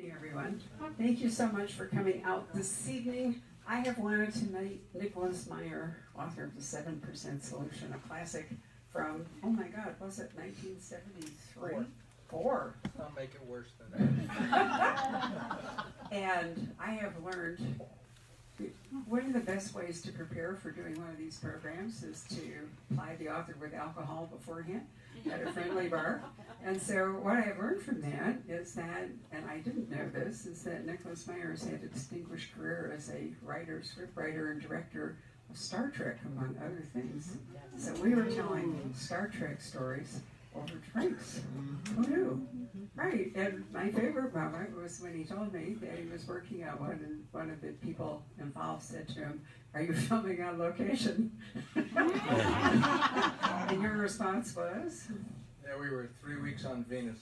evening, everyone. Thank you so much for coming out this evening. I have wanted to meet Nicholas Meyer, author of The 7% Solution, a classic from, oh my God, was it 1973? Four. I'll make it worse than that. And I have learned one of the best ways to prepare for doing one of these programs is to ply the author with alcohol beforehand at a friendly bar. And so what I've learned from that is that, and I didn't know this, is that Nicholas Meyer has had a distinguished career as a writer, scriptwriter, and director of Star Trek, among other things. So we were telling Star Trek stories over drinks. Who knew? Right, and my favorite moment was when he told me that he was working on one, and one of the people involved said to him, "Are you filming on location?" And your response was? Yeah, we were 3 weeks on Venus.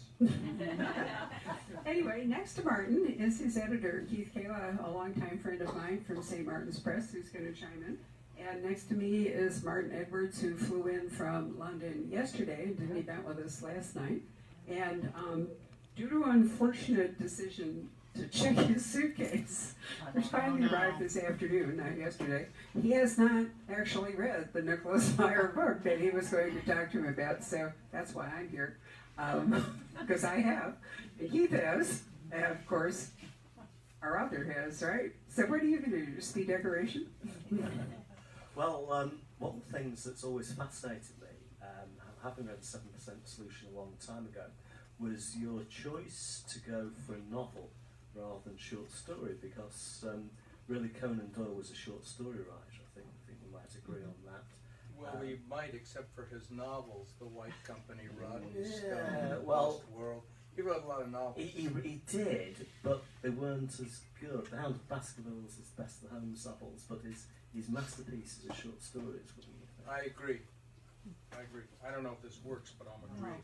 Anyway, next to Martin is his editor, Keith Kahla, a longtime friend of mine from St. Martin's Press, who's going to chime in. And next to me is Martin Edwards, who flew in from London yesterday and did an event with us last night. And due to an unfortunate decision to check his suitcase, which finally arrived this afternoon, not yesterday, he has not actually read the Nicholas Meyer book that he was going to talk to him about, so that's why I'm here, because I have, and Keith has, and of course, our author has, right? So what are you going to do, just be decoration? Well, one of the things that's always fascinated me, having read 7% Solution a long time ago, was your choice to go for a novel rather than short story, because really Conan Doyle was a short story writer. I think we might agree on that. Well, we might, except for his novels, The White Company, Rodney Yeah, Stone, well, Lost World. He wrote a lot of novels. He did, but they weren't as good. The Hound of Baskervilles is best of the Holmes novels, but his masterpieces are short stories, wouldn't you think? I agree. I don't know if this works, but I'm agreeing.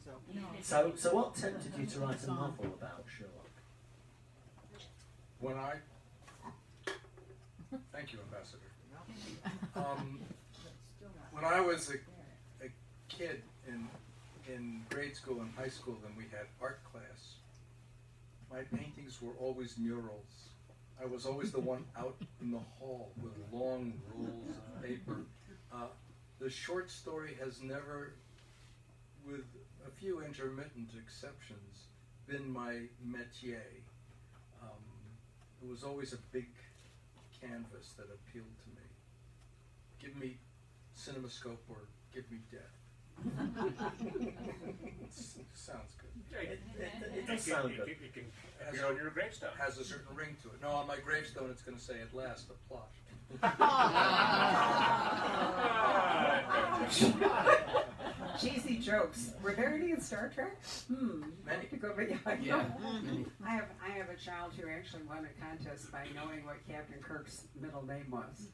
So what tempted you to write a novel about Sherlock? When I... Thank you, Ambassador. When I was a kid in grade school and high school, and we had art class, my paintings were always murals. I was always the one out in the hall with long rolls of paper. The short story has never, with a few intermittent exceptions, been my métier. It was always a big canvas that appealed to me. Give me CinemaScope or give me death. Sounds good. It does sound good. It can appear on your gravestone. Has a certain ring to it. No, on my gravestone it's going to say, "At last, a plot." Cheesy jokes. Were there any in Star Trek? Many. To go, yeah. I have a child who actually won a contest by knowing what Captain Kirk's middle name was.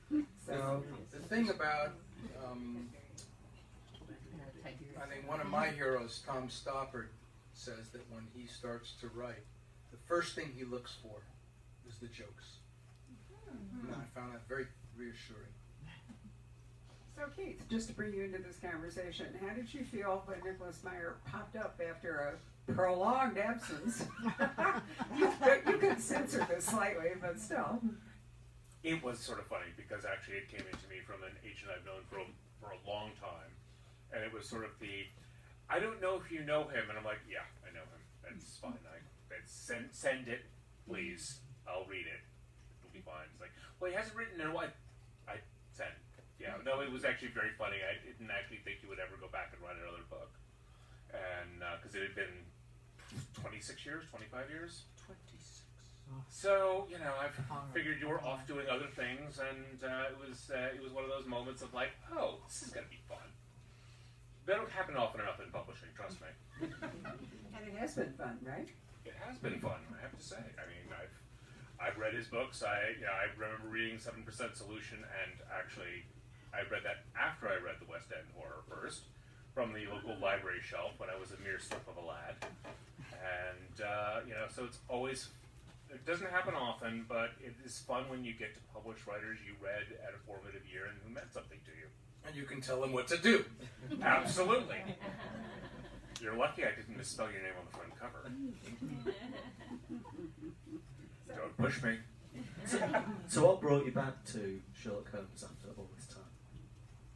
So The thing about, I think one of my heroes, Tom Stoppard, says that when he starts to write, the first thing he looks for is the jokes. And I found that very reassuring. So Keith, just to bring you into this conversation, how did you feel when Nicholas Meyer popped up after a prolonged absence? You could censor this slightly, but still. It was sort of funny because actually it came into me from an agent I've known for a long time, and it was sort of I don't know if you know him, and I'm like, yeah, I know him. That's fine. Send it, please. I'll read it. It'll be fine. It's like, well, he hasn't written in a while. I sent. Yeah, no, it was actually very funny. I didn't actually think he would ever go back and write another book, and because it had been 26 years, 25 years. 26. So, I figured you were off doing other things, and it was one of those moments of like, oh, this is going to be fun. That don't happen often enough in publishing, trust me. And it has been fun, right? It has been fun, I have to say. I mean, I've read his books. I remember reading 7% Solution, and actually, I read that after I read the West End Horror first, from the local library shelf when I was a mere slip of a lad. And, so it's always... It doesn't happen often, but it is fun when you get to publish writers you read at a formative year and who meant something to you. And you can tell them what to do. Absolutely. You're lucky I didn't misspell your name on the front cover. push me. So what brought you back to Sherlock Holmes after all this time?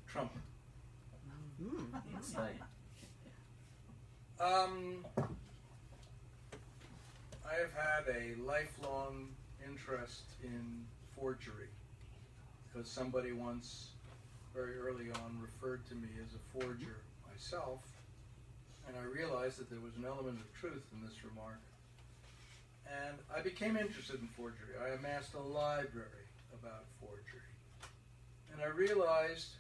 Trump. Spain. I have had a lifelong interest in forgery because somebody once, very early on, referred to me as a forger myself, and I realized that there was an element of truth in this remark. And I became interested in forgery. I amassed a library about forgery. And I realized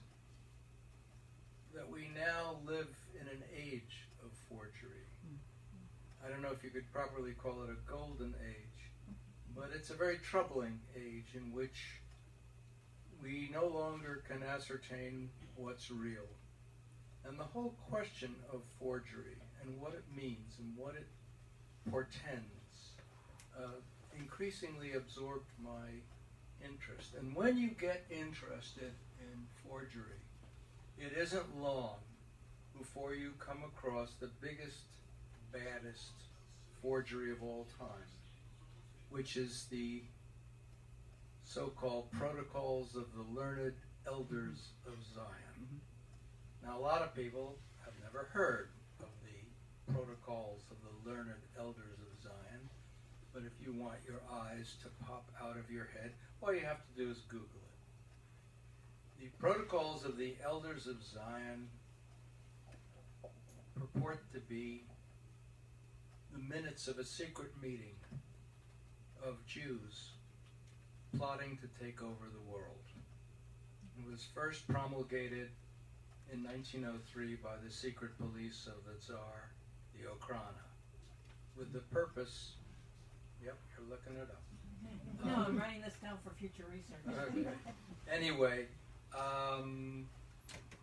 that we now live in an age of forgery. I don't know if you could properly call it a golden age, but it's a very troubling age in which we no longer can ascertain what's real. And the whole question of forgery and what it means and what it portends increasingly absorbed my interest. And when you get interested in forgery, it isn't long before you come across the biggest, baddest forgery of all time, which is the so-called Protocols of the Learned Elders of Zion. Now, a lot of people have never heard of the Protocols of the Learned Elders of Zion, but if you want your eyes to pop out of your head, all you have to do is Google it. The Protocols of the Elders of Zion purport to be the minutes of a secret meeting of Jews plotting to take over the world. It was first promulgated in 1903 by the secret police of the Tsar, the Okhrana, with the purpose, yep, you're looking it up. No, I'm writing this down for future research. Okay. Anyway,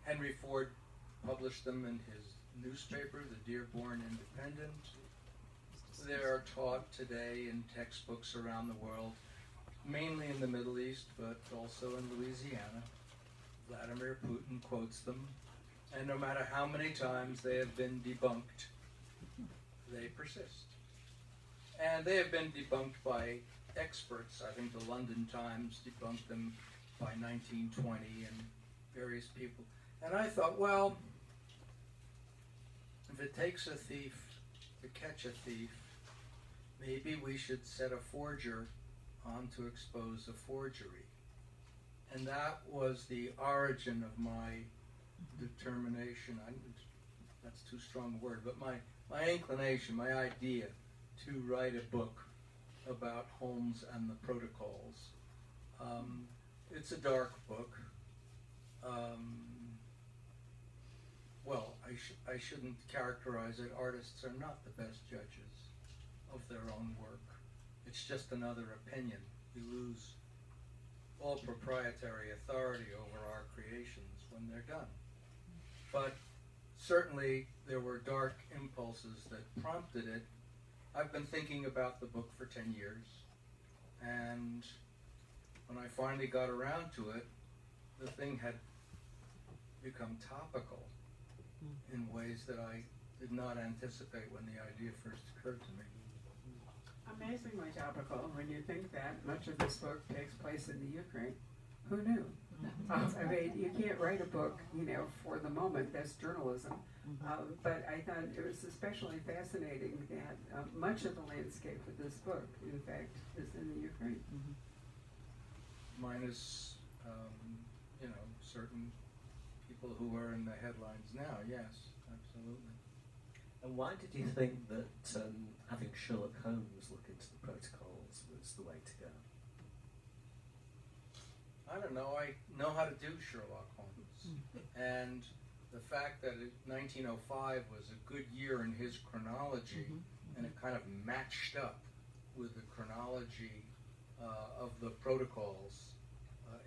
Henry Ford published them in his newspaper, the Dearborn Independent. They are taught today in textbooks around the world, mainly in the Middle East, but also in Louisiana. Vladimir Putin quotes them, and no matter how many times they have been debunked, they persist. And they have been debunked by experts. I think the London Times debunked them by 1920 and various people. And I thought, well, if it takes a thief to catch a thief, maybe we should set a forger on to expose a forgery. And that was the origin of my determination. That's too strong a word, but my inclination, my idea to write a book about Holmes and the Protocols. It's a dark book. Well, I shouldn't characterize it. Artists are not the best judges of their own work. It's just another opinion. We lose all proprietary authority over our creations when they're done. But certainly there were dark impulses that prompted it. I've been thinking about the book for 10 years, and when I finally got around to it, the thing had become topical in ways that I did not anticipate when the idea first occurred to me. Amazingly topical when you think that much of this book takes place in the Ukraine. Who knew? I mean, you can't write a book, for the moment. That's journalism. But I thought it was especially fascinating that much of the landscape of this book, in fact, is in the Ukraine. Minus, certain people who are in the headlines now. Yes, absolutely. And why did you think that having Sherlock Holmes look into the protocols was the way to go? I don't know. I know how to do Sherlock Holmes. And the fact that 1905 was a good year in his chronology, and it kind of matched up with the chronology of the protocols,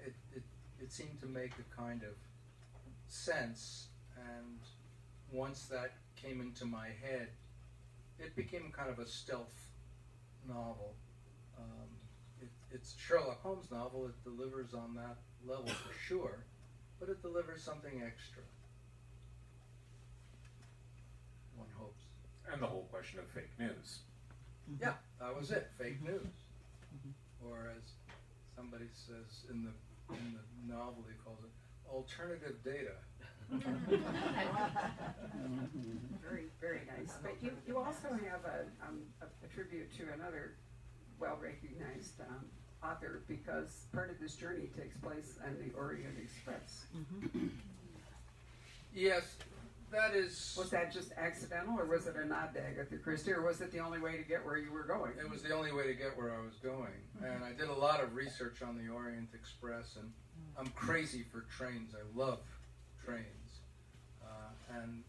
it seemed to make a kind of sense. And once that came into my head, it became kind of a stealth novel. It's a Sherlock Holmes novel. It delivers on that level for sure, but it delivers something extra. One hopes. And the whole question of fake news. Yeah, that was it. Fake news. or as somebody says in the novel, he calls it alternative data. Very, very nice. But you also have a tribute to another well-recognized author, because part of this journey takes place on the Orient Express. Yes, that is. Was that just accidental, or was it a nod to Agatha Christie, or was it the only way to get where you were going? It was the only way to get where I was going, and I did a lot of research on the Orient Express, and I'm crazy for trains. I love trains, and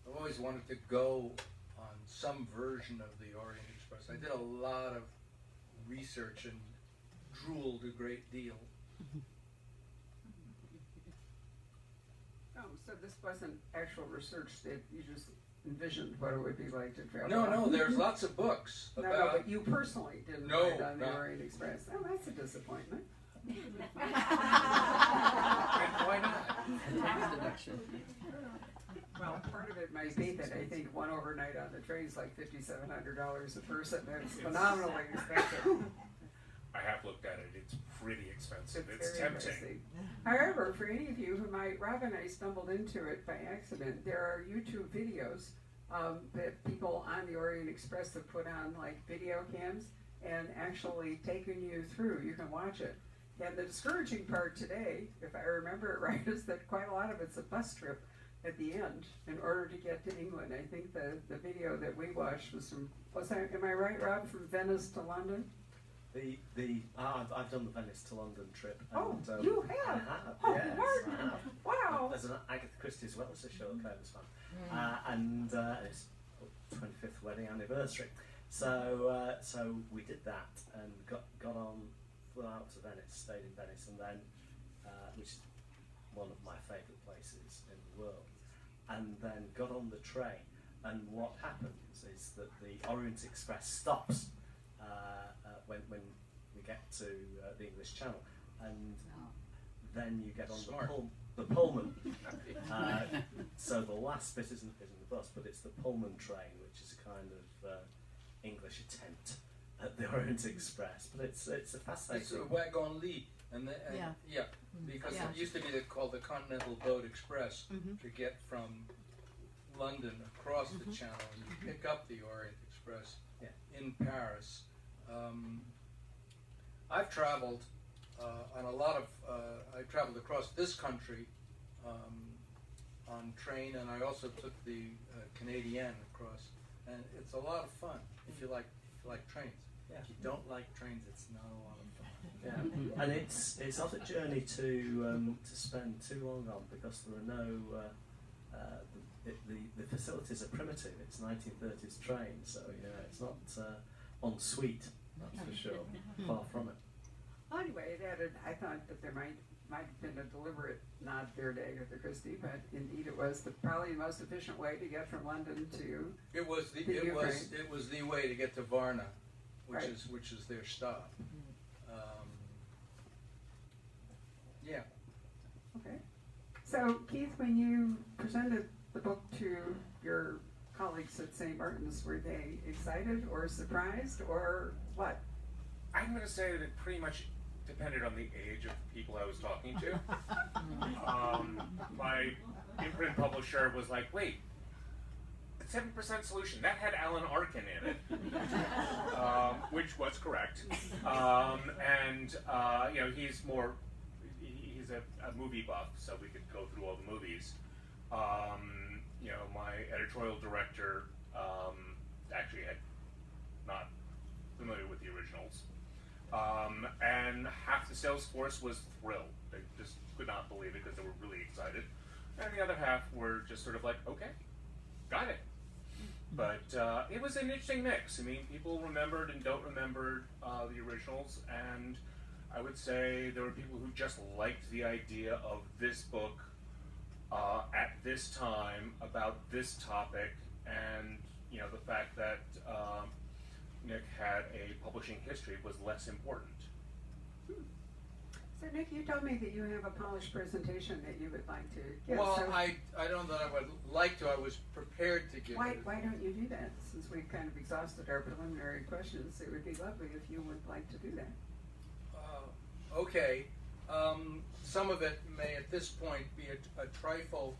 I've always wanted to go on some version of the Orient Express. I did a lot of research and drooled a great deal. Oh, so this wasn't actual research, that you just envisioned what it would be like to travel? No, there's lots of books about. No, but you personally didn't No, write on the no. Orient Express. Oh, that's a disappointment. Why not? Tax deduction. Well, part of it might be that I think one overnight on the train is like $5,700 a person. That's phenomenally expensive. I have looked at it. It's pretty expensive. It's very tempting. pricey. However, for any of you who might, Rob and I stumbled into it by accident. There are YouTube videos that people on the Orient Express have put on, like video cams, and actually taken you through. You can watch it. And the discouraging part today, if I remember it right, is that quite a lot of it's a bus trip at the end in order to get to England. I think the video that we watched was from, am I right, Rob, from Venice to London? I've done the Venice to London trip. Oh, And, you I have? have, Oh, yes, Martin. I have. Wow. As an Agatha Christie as well as a Sherlock Holmes fan. And it's 25th wedding anniversary. So we did that and got on, flew out to Venice, stayed in Venice, and then, which is one of my favourite places in the world, and then got on the train. And what happens is that the Orient Express stops when we get to the English Channel, and then you get on the Pullman. So the last bit isn't the bus, but it's the Pullman train, which is a kind of English attempt at the Orient Express. But it's a fascinating. It's a wagon lit, and because Yeah. it used to be called the Continental Boat Express to get from London across the Channel, and you pick up the Orient Express in Paris. I've traveled on a lot of. I traveled across this country on train, and I also took the Canadienne across, and it's a lot of fun if you like trains. Yeah. If you don't like trains, it's not a lot of fun. Yeah, and it's not a journey to spend too long on, because there are no the facilities are primitive. It's 1930s train, so it's not en suite, that's for sure. Far from it. Well, anyway, I thought that there might have been a deliberate nod there to Agatha Christie, but indeed it was probably the most efficient way to get from London to. It was the way to get to Varna, which is their stop. Yeah. Okay. So Keith, when you presented the book to your colleagues at St. Martin's, were they excited or surprised or what? I'm going to say that it pretty much depended on the age of the people I was talking to. My imprint publisher was like, wait, the 7% solution, that had Alan Arkin in it, which was correct. He's a movie buff, so we could go through all the movies. My editorial director actually had not familiar with the originals. And half the sales force was thrilled. They just could not believe it because they were really excited. And the other half were just sort of like, okay, got it. But it was an interesting mix. I mean, people remembered and don't remember the originals, and I would say there were people who just liked the idea of this book at this time about this topic, and the fact that Nick had a publishing history was less important. So Nick, you told me that you have a polished presentation that you would like to give. Well, so I don't know that I would like to. I was prepared to give why it. don't you do that? Since we've kind of exhausted our preliminary questions, it would be lovely if you would like to do that. Okay. Some of it may at this point be a trifle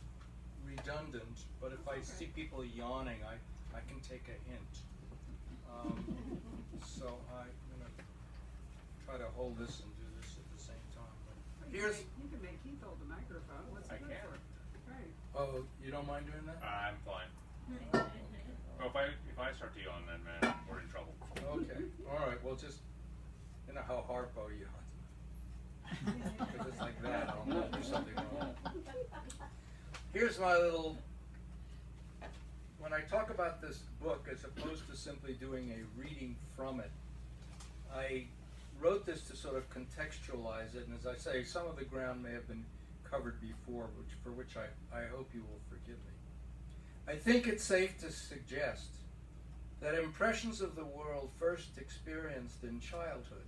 redundant, but if I see people yawning, I can take a hint. So I'm going to try to hold this and do this at the same time. But here's. You can make Keith hold the microphone. What's I it good can. for? Right. Oh, you don't mind doing that? I'm fine. Well, if I start to yawn, then man, we're in trouble. Okay. All right. Well, just you know how Harpo yawns. Because it's like that, I'll not do something wrong. Here's my little. When I talk about this book, as opposed to simply doing a reading from it, I wrote this to sort of contextualize it, and as I say, some of the ground may have been covered before, for which I hope you will forgive me. I think it's safe to suggest that impressions of the world first experienced in childhood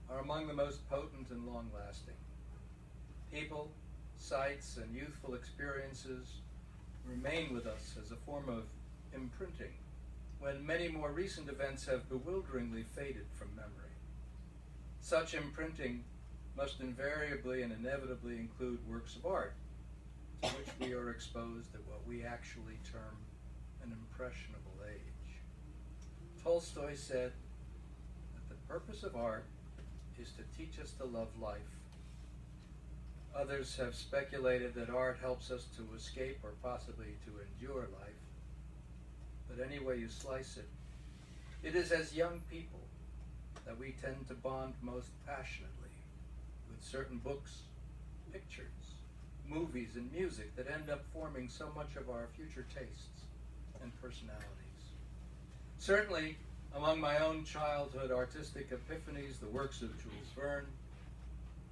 are among the most potent and long-lasting. People, sights, and youthful experiences remain with us as a form of imprinting, when many more recent events have bewilderingly faded from memory. Such imprinting must invariably and inevitably include works of art, to which we are exposed at what we actually term an impressionable age. Tolstoy said that the purpose of art is to teach us to love life. Others have speculated that art helps us to escape or possibly to endure life. But any way you slice it, it is as young people that we tend to bond most passionately with certain books, pictures, movies, and music that end up forming so much of our future tastes and personalities. Certainly, among my own childhood artistic epiphanies, the works of Jules Verne,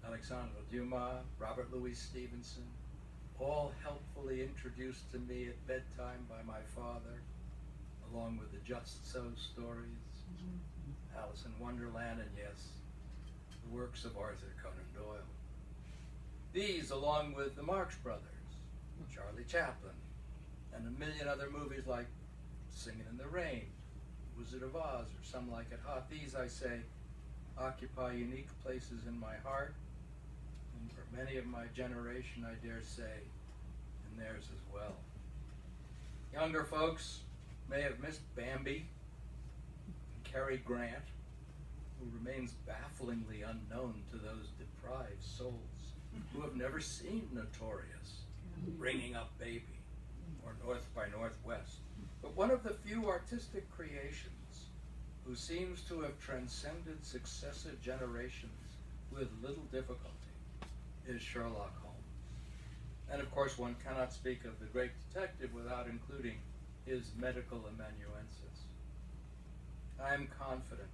Alexandre Dumas, Robert Louis Stevenson, all helpfully introduced to me at bedtime by my father, along with the Just So stories, Alice in Wonderland, and yes, the works of Arthur Conan Doyle. These, along with the Marx Brothers, Charlie Chaplin, and a million other movies like Singin' in the Rain, Wizard of Oz, or Some Like It Hot, these, I say, occupy unique places in my heart, and for many of my generation, I dare say, in theirs as well. Younger folks may have missed Bambi and Cary Grant, who remains bafflingly unknown to those deprived souls who have never seen Notorious, Bringing Up Baby, or North by Northwest, but one of the few artistic creations who seems to have transcended successive generations with little difficulty is Sherlock Holmes. And of course, one cannot speak of the great detective without including his medical amanuensis. I am confident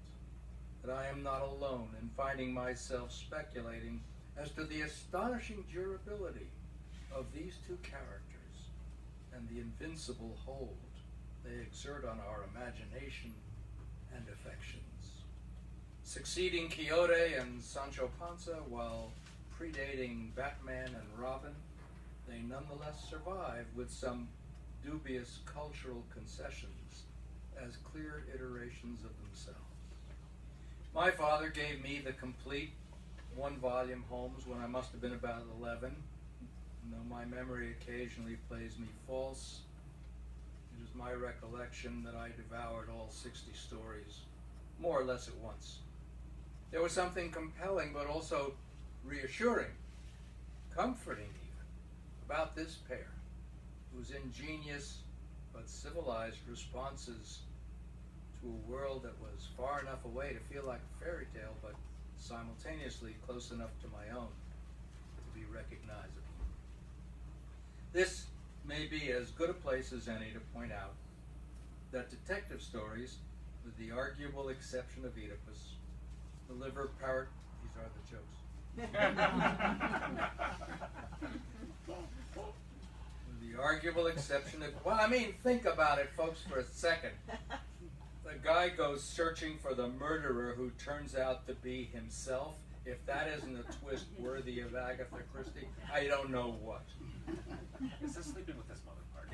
that I am not alone in finding myself speculating as to the astonishing durability of these two characters and the invincible hold they exert on our imagination and affections. Succeeding Quixote and Sancho Panza while predating Batman and Robin, they nonetheless survive with some dubious cultural concessions as clear iterations of themselves. My father gave me the complete one-volume Holmes when I must have been about 11, and though my memory occasionally plays me false, it is my recollection that I devoured all 60 stories, more or less at once. There was something compelling but also reassuring, comforting even, about this pair, whose ingenious but civilized responses to a world that was far enough away to feel like a fairy tale, but simultaneously close enough to my own to be recognizable. This may be as good a place as any to point out that detective stories, with the arguable exception of Oedipus, deliver power. These are the jokes. With the arguable exception of, well, I mean, think about it, folks, for a second. The guy goes searching for the murderer who turns out to be himself. If that isn't a twist worthy of Agatha Christie, I don't know what. Is this sleeping with his mother part?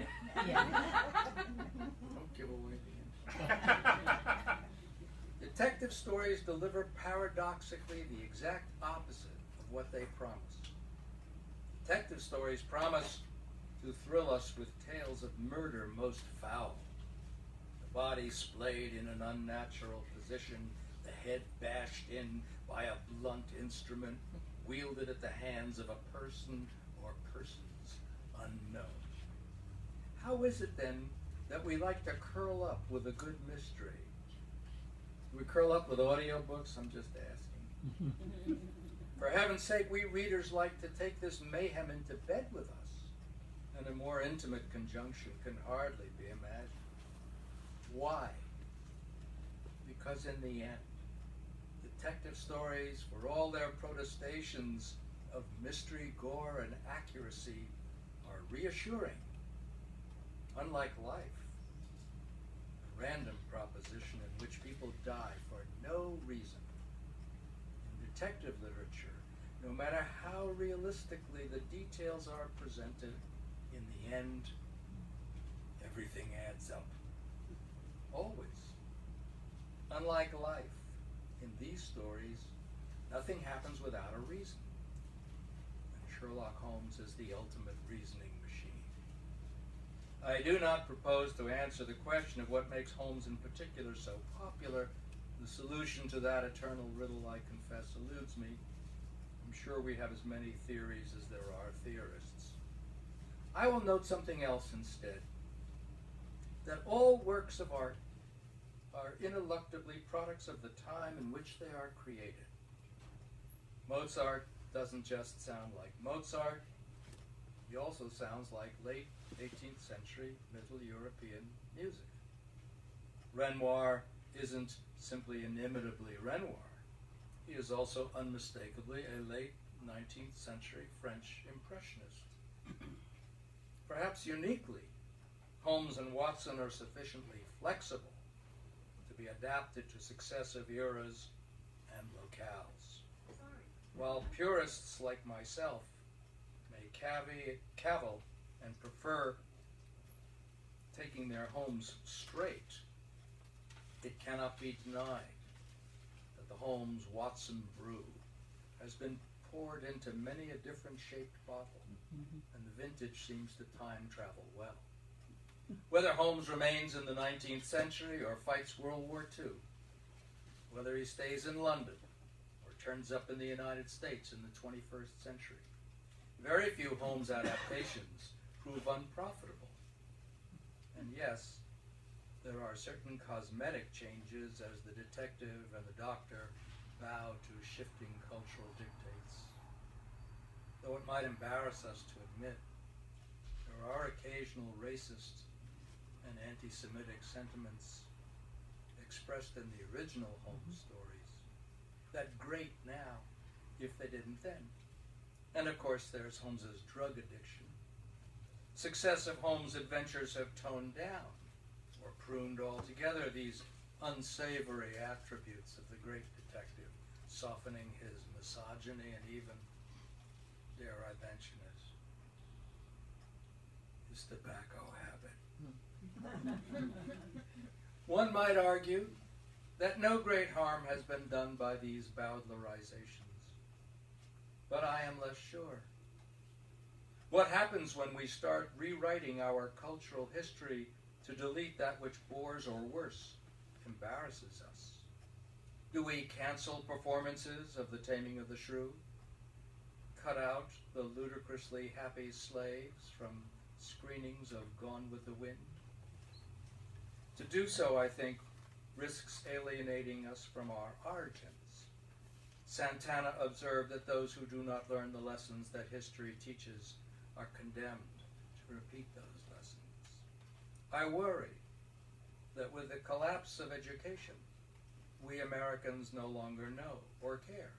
Don't give away the end. Detective stories deliver paradoxically the exact opposite of what they promise. Detective stories promise to thrill us with tales of murder most foul. The body splayed in an unnatural position, the head bashed in by a blunt instrument, wielded at the hands of a person or persons unknown. How is it then that we like to curl up with a good mystery? Do we curl up with audiobooks? I'm just asking. For heaven's sake, we readers like to take this mayhem into bed with us, and a more intimate conjunction can hardly be imagined. Why? Because in the end, detective stories, for all their protestations of mystery, gore, and accuracy, are reassuring. Unlike life, a random proposition in which people die for no reason. In detective literature, no matter how realistically the details are presented, in the end, everything adds up. Always. Unlike life, in these stories, nothing happens without a reason. And Sherlock Holmes is the ultimate reasoning machine. I do not propose to answer the question of what makes Holmes in particular so popular. The solution to that eternal riddle, I confess, eludes me. I'm sure we have as many theories as there are theorists. I will note something else instead, that all works of art are ineluctably products of the time in which they are created. Mozart doesn't just sound like Mozart, he also sounds like late 18th century Middle European music. Renoir isn't simply inimitably Renoir. He is also unmistakably a late 19th century French impressionist. Perhaps uniquely, Holmes and Watson are sufficiently flexible to be adapted to successive eras and locales. While purists like myself may cavil and prefer taking their Holmes straight, it cannot be denied that the Holmes-Watson brew has been poured into many a different shaped bottle, and the vintage seems to time travel well. Whether Holmes remains in the 19th century or fights World War II, whether he stays in London or turns up in the United States in the 21st century, very few Holmes adaptations prove unprofitable. And yes, there are certain cosmetic changes as the detective and the doctor bow to shifting cultural dictates. Though it might embarrass us to admit, there are occasional racist and anti-Semitic sentiments expressed in the original Holmes stories that grate now if they didn't then. And of course there's Holmes's drug addiction. Successive Holmes adventures have toned down or pruned altogether these unsavory attributes of the great detective, softening his misogyny and even, dare I mention it, his tobacco habit. One might argue that no great harm has been done by these Bowdlerizations, but I am less sure. What happens when we start rewriting our cultural history to delete that which bores or worse, embarrasses us? Do we cancel performances of The Taming of the Shrew? Cut out the ludicrously happy slaves from screenings of Gone with the Wind? To do so, I think, risks alienating us from our origins. Santana observed that those who do not learn the lessons that history teaches are condemned to repeat those lessons. I worry that with the collapse of education, we Americans no longer know or care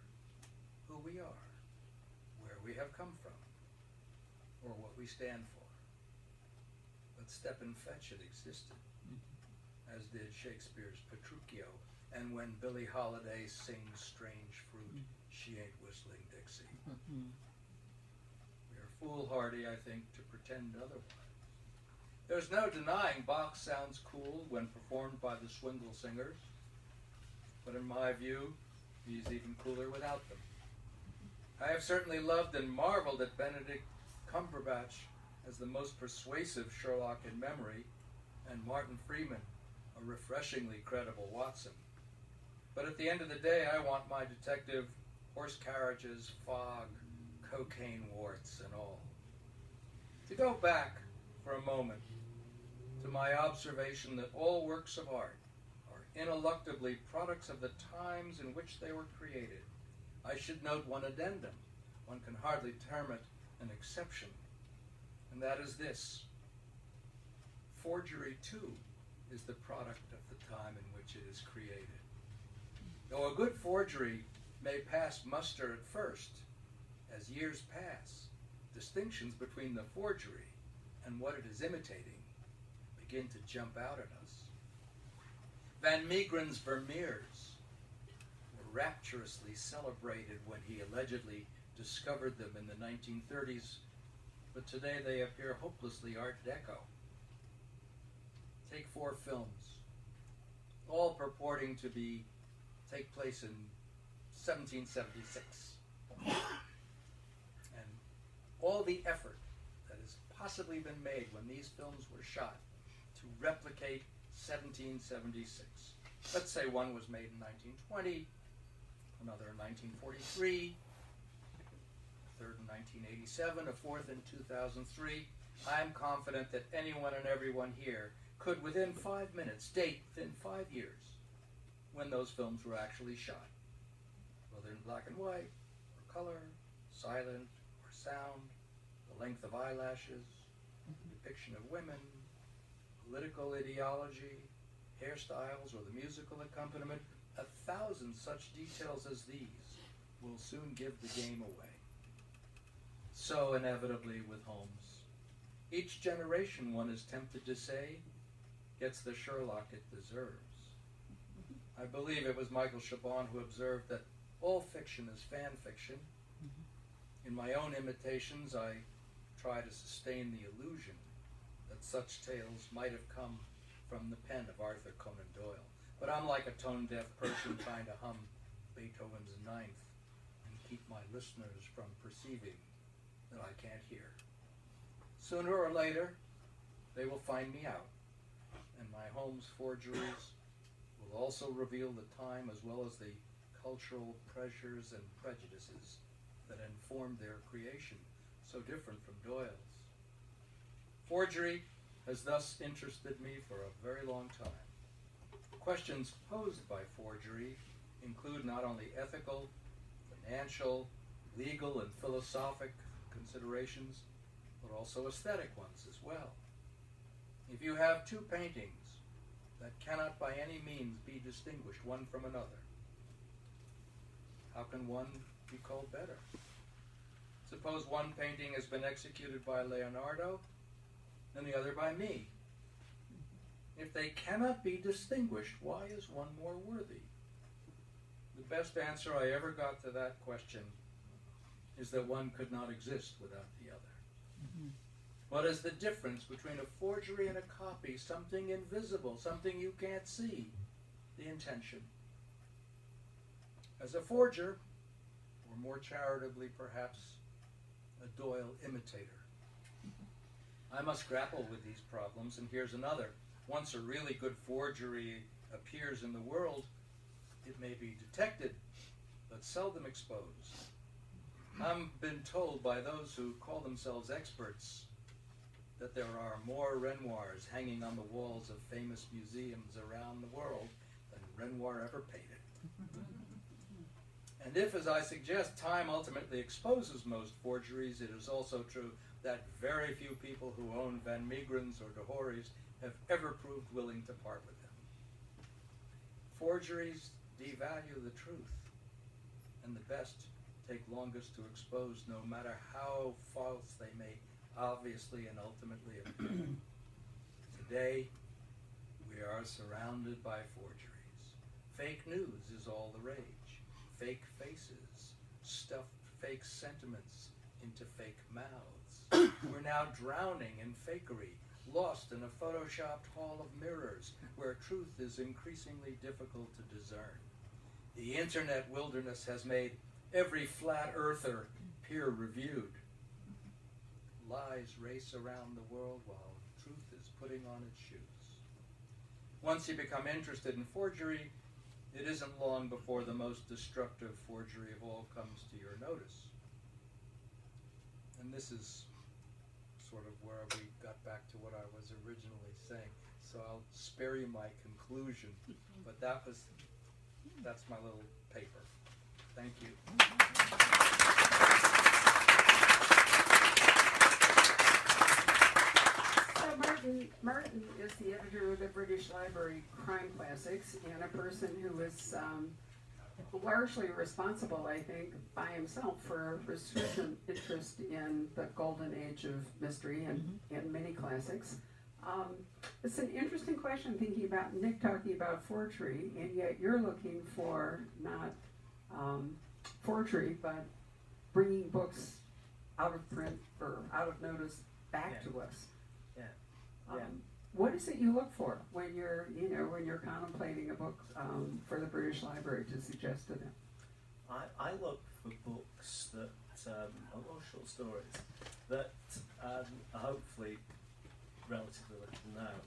who we are, where we have come from, or what we stand for. But Stepin Fetchit existed, as did Shakespeare's Petruchio, and when Billie Holiday sings Strange Fruit, she ain't whistling Dixie. We are foolhardy, I think, to pretend otherwise. There's no denying Bach sounds cool when performed by the Swingle Singers, but in my view, he's even cooler without them. I have certainly loved and marveled at Benedict Cumberbatch as the most persuasive Sherlock in memory, and Martin Freeman, a refreshingly credible Watson. But at the end of the day, I want my detective horse carriages, fog, cocaine warts, and all. To go back for a moment to my observation that all works of art are ineluctably products of the times in which they were created, I should note one addendum. One can hardly term it an exception, and that is this. Forgery, too, is the product of the time in which it is created. Though a good forgery may pass muster at first, as years pass, distinctions between the forgery and what it is imitating begin to jump out at us. Van Meegeren's Vermeers were rapturously celebrated when he allegedly discovered them in the 1930s, but today they appear hopelessly Art Deco. Take 4 films, all purporting to take place in 1776. And all the effort that has possibly been made when these films were shot to replicate 1776. Let's say one was made in 1920, another in 1943, a third in 1987, a fourth in 2003. I am confident that anyone and everyone here could, within 5 minutes, date within 5 years when those films were actually shot, whether in black and white, or color, silent, or sound, the length of eyelashes, depiction of women, political ideology, hairstyles, or the musical accompaniment. 1,000 such details as these will soon give the game away. So inevitably with Holmes. Each generation, one is tempted to say, gets the Sherlock it deserves. I believe it was Michael Chabon who observed that all fiction is fan fiction. In my own imitations, I try to sustain the illusion that such tales might have come from the pen of Arthur Conan Doyle. But I'm like a tone-deaf person trying to hum Beethoven's Ninth and keep my listeners from perceiving that I can't hear. Sooner or later, they will find me out, and my Holmes forgeries will also reveal the time as well as the cultural pressures and prejudices that informed their creation, so different from Doyle's. Forgery has thus interested me for a very long time. Questions posed by forgery include not only ethical, financial, legal, and philosophic considerations, but also aesthetic ones as well. If you have 2 paintings that cannot by any means be distinguished one from another, how can one be called better? Suppose one painting has been executed by Leonardo and the other by me. If they cannot be distinguished, why is one more worthy? The best answer I ever got to that question is that one could not exist without the other. What is the difference between a forgery and a copy? Something invisible, something you can't see. The intention. As a forger, or more charitably perhaps, a Doyle imitator, I must grapple with these problems, and here's another. Once a really good forgery appears in the world, it may be detected, but seldom exposed. I've been told by those who call themselves experts that there are more Renoirs hanging on the walls of famous museums around the world than Renoir ever painted. And if, as I suggest, time ultimately exposes most forgeries, it is also true that very few people who own Van Meegerens or de Hory's have ever proved willing to part with them. Forgeries devalue the truth, and the best take longest to expose, no matter how false they may obviously and ultimately appear. Today, we are surrounded by forgeries. Fake news is all the rage. Fake faces, stuffed fake sentiments into fake mouths. We're now drowning in fakery, lost in a photoshopped hall of mirrors where truth is increasingly difficult to discern. The internet wilderness has made every flat earther peer-reviewed. Lies race around the world while truth is putting on its shoes. Once you become interested in forgery, it isn't long before the most destructive forgery of all comes to your notice. And this is sort of where we got back to what I was originally saying. So I'll spare you my conclusion, but that's my little paper. Thank you. Martin is the editor of the British Library Crime Classics, and a person who is largely responsible, I think, by himself for a resurgent interest in the golden age of mystery and many classics. It's an interesting question, thinking about Nick talking about forgery, and yet you're looking for not forgery, but bringing books out of print or out of notice back to us. What is it you look for when you're contemplating a book for the British Library to suggest to them? I look for books that or short stories that are hopefully relatively little known.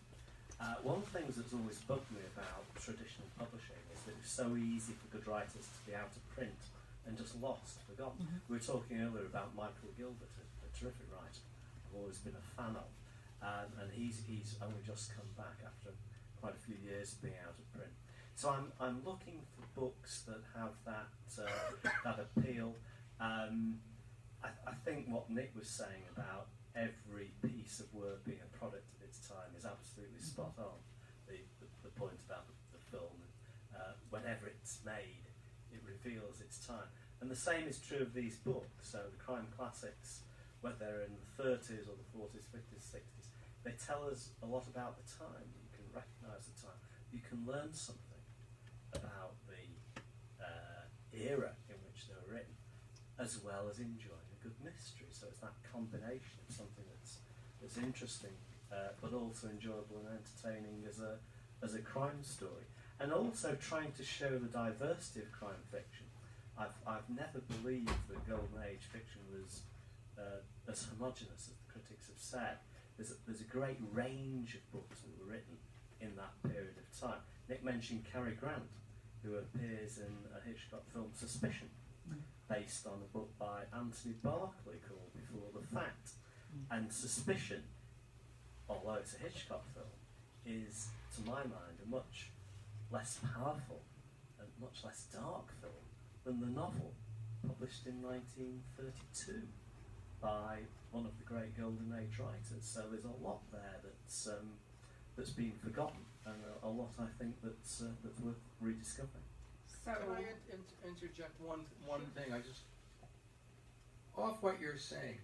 One of the things that's always bugged me about traditional publishing is that it's so easy for good writers to be out of print and just lost, forgotten. We were talking earlier about Michael Gilbert, a terrific writer I've always been a fan of. And he's only just come back after quite a few years of being out of print. So I'm looking for books that have that appeal. I think what Nick was saying about every piece of work being a product of its time is absolutely spot on. The point about the film, whenever it's made, it reveals its time. And the same is true of these books. So the crime classics, whether they're in the 30s or the 40s, 50s, 60s, they tell us a lot about the time. You can recognise the time. You can learn something about the era in which they were written, as well as enjoying a good mystery. So it's that combination of something that's interesting, but also enjoyable and entertaining as a crime story, and also trying to show the diversity of crime fiction. I've never believed that Golden Age fiction was as homogenous as the critics have said. There's a great range of books that were written in that period of time. Nick mentioned Cary Grant, who appears in a Hitchcock film, Suspicion, based on a book by Anthony Berkeley called Before the Fact. And Suspicion, although it's a Hitchcock film, is, to my mind, a much less powerful and much less dark film than the novel published in 1932 by one of the great Golden Age writers. So there's a lot there that's been forgotten, and a lot I think that's worth rediscovering. So, can I interject one thing? Off what you're saying.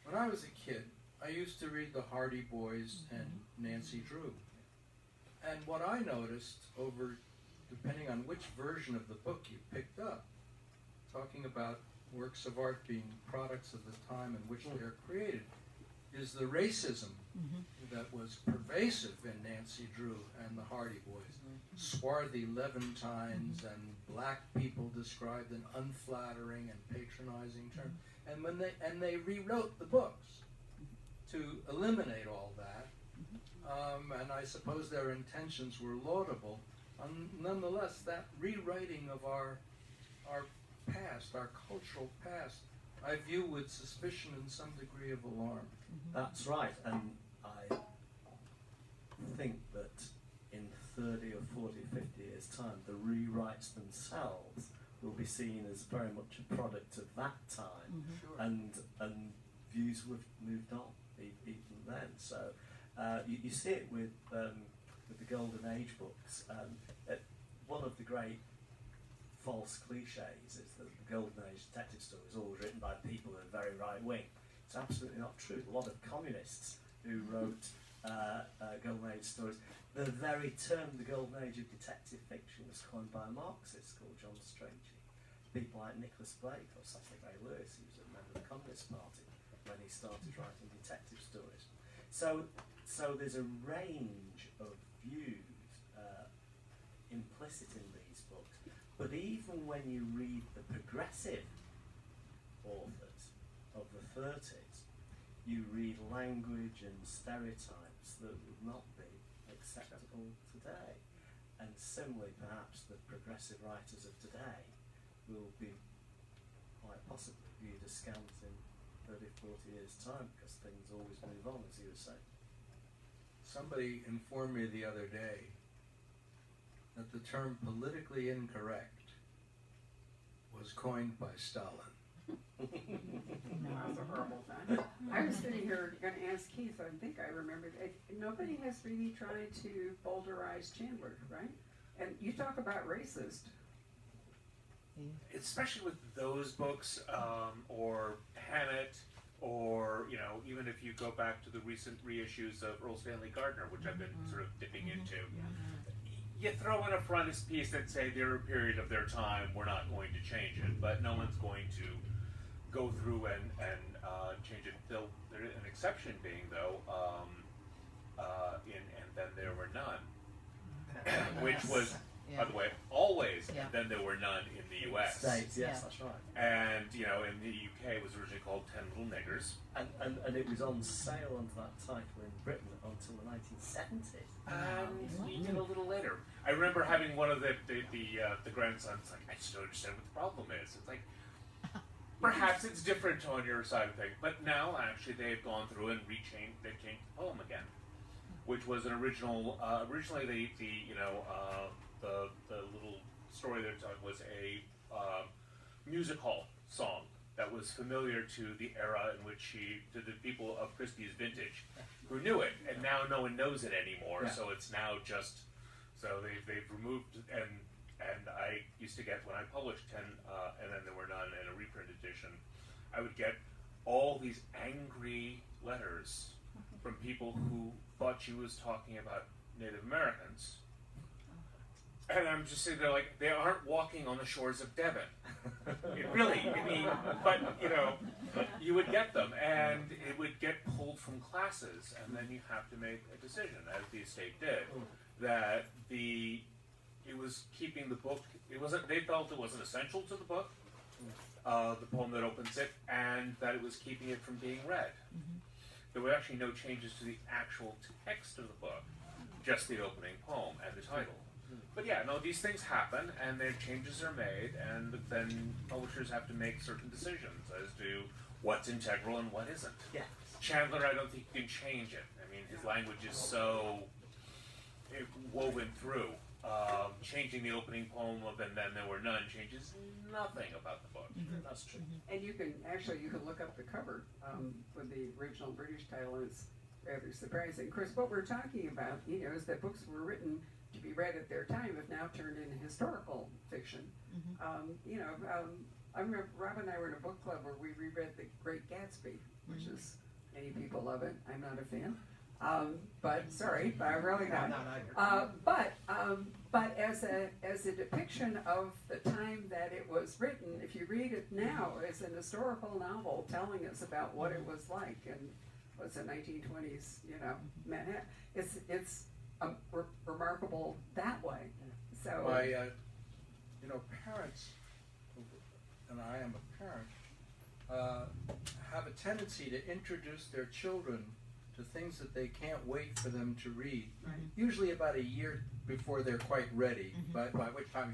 When I was a kid, I used to read the Hardy Boys and Nancy Drew, and what I noticed depending on which version of the book you picked up, talking about works of art being products of the time in which they are created, is the racism that was pervasive in Nancy Drew and the Hardy Boys. Swarthy Levantines and black people described in unflattering and patronizing terms. And they rewrote the books to eliminate all that. And I suppose their intentions were laudable. Nonetheless, that rewriting of our past, our cultural past, I view with suspicion and some degree of alarm. That's right, and I think that in 30 or 40 or 50 years' time, the rewrites themselves will be seen as very much a product of that time, Sure. and views have moved on even then. So you see it with the Golden Age books. One of the great false cliches is that the Golden Age detective story is always written by people who are very right-wing. It's absolutely not true. A lot of communists who wrote Golden Age stories. The very term, the Golden Age of detective fiction, was coined by a Marxist called John Strachey. People like Nicholas Blake or Cecil Ray Lewis, who was a member of the Communist Party when he started writing detective stories. So there's a range of views implicit in these books. But even when you read the progressive authors of the 30s, you read language and stereotypes that would not be acceptable today. And similarly, perhaps the progressive writers of today will be quite possibly viewed askance in 30, 40 years' time, because things always move on, as you were saying. Somebody informed me the other day that the term politically incorrect was coined by Stalin. That was a horrible thing. I was sitting here going to ask Keith, I think I remembered, nobody has really tried to boulderize Chandler, right? And you talk about racist. Especially with those books, or Hammett, or, you know, even if you go back to the recent reissues of Earl Stanley Gardner, which I've been sort of dipping into, you throw in a frontispiece that say they're a period of their time, we're not going to change it, but no one's going to go through and change it. An exception being, though, in And Then There Were None, which was, by the way, always And Then There Were None in the US. States, yes, that's right. And, you know, in the UK it was originally called 10 Little Niggers. And it was on sale under that title in Britain until the 1970s. Even a little later. I remember having one of the grandsons like, I just don't understand what the problem is. It's like, perhaps it's different on your side of things, but now actually they've gone through and changed the poem again, which was an original. Originally, the little story they're telling was a music hall song that was familiar to the era in which to the people of Christie's vintage who knew it, and now no one knows it anymore. Yeah. So it's now just they've removed and I used to get, when I published 10 And Then There Were None in a reprint edition, I would get all these angry letters from people who thought she was talking about Native Americans. And I'm just sitting there like, they aren't walking on the shores of Devon. Really, I mean, but, you know, you would get them, and it would get pulled from classes, and then you have to make a decision, as the estate did, that it was keeping the book, they felt it wasn't essential to the book, the poem that opens it, and that it was keeping it from being read. There were actually no changes to the actual text of the book, just the opening poem and the title. But yeah, no, these things happen, and their changes are made, and then publishers have to make certain decisions as to what's integral and what isn't. Yeah. Chandler, I don't think you can change it. I mean, his language is so woven through. Changing the opening poem of And Then There Were None changes nothing about the book. That's true. And you can look up the cover for the original British title, and it's rather surprising. Of course, what we're talking about, is that books were written to be read at their time have now turned into historical fiction. I remember Rob and I were in a book club where we reread The Great Gatsby, which is, many people love it. I'm not a fan. But I really not. But as a depiction of the time that it was written, if you read it now as an historical novel telling us about what it was like in what's the 1920s, Manhattan, it's remarkable that way. So My, parents, and I am a parent, have a tendency to introduce their children to things that they can't wait for them to read. Right. Usually about a year before they're quite ready, by which time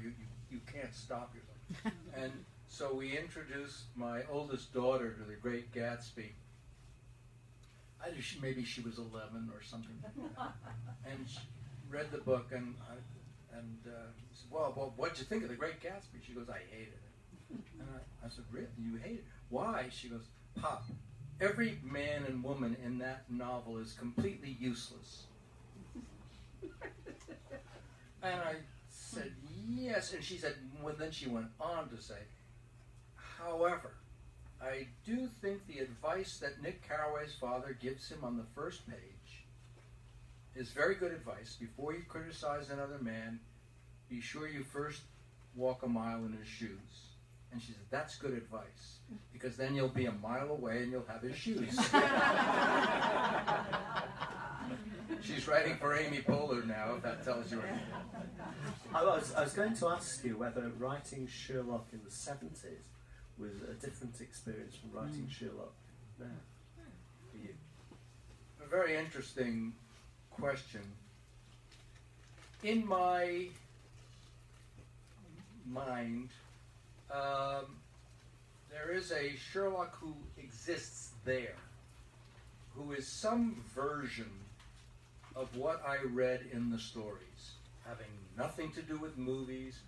you can't stop yourself. And so we introduced my oldest daughter to The Great Gatsby. Maybe she was 11 or something. And she read the book and said, well, what'd you think of The Great Gatsby? She goes, I hated it. And I said, really? You hate it? Why? She goes, Pop, every man and woman in that novel is completely useless. And I said, yes. And she said, well, then she went on to say, however, I do think the advice that Nick Carraway's father gives him on the first page is very good advice. Before you criticize another man, be sure you first walk a mile in his shoes. And she said, that's good advice, because then you'll be a mile away and you'll have his shoes. She's writing for Amy Poehler now, if that tells you anything. I was going to ask you whether writing Sherlock in the 70s was a different experience from writing Sherlock now for you. A very interesting question. In my mind, there is a Sherlock who exists there, who is some version of what I read in the stories, having nothing to do with movies,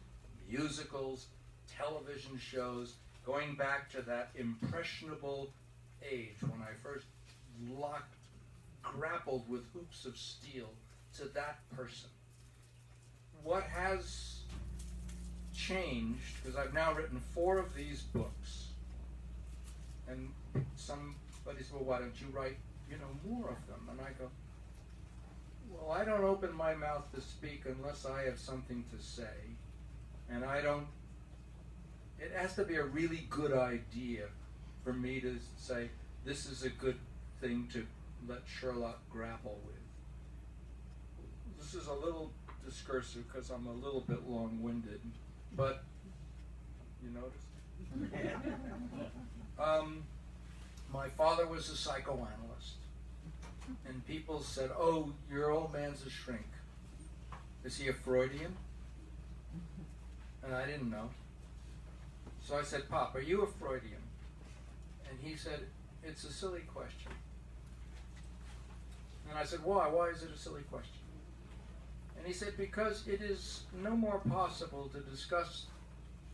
musicals, television shows, going back to that impressionable age when I first grappled with hoops of steel to that person. What has changed, because I've now written 4 of these books, and somebody said, well, why don't you write, more of them? And I go, well, I don't open my mouth to speak unless I have something to say, and it has to be a really good idea for me to say, this is a good thing to let Sherlock grapple with. This is a little discursive because I'm a little bit long-winded, but you noticed? My father was a psychoanalyst, and people said, oh, your old man's a shrink. Is he a Freudian? And I didn't know. So I said, Pop, are you a Freudian? And he said, it's a silly question. And I said, why? Why is it a silly question? And he said, because it is no more possible to discuss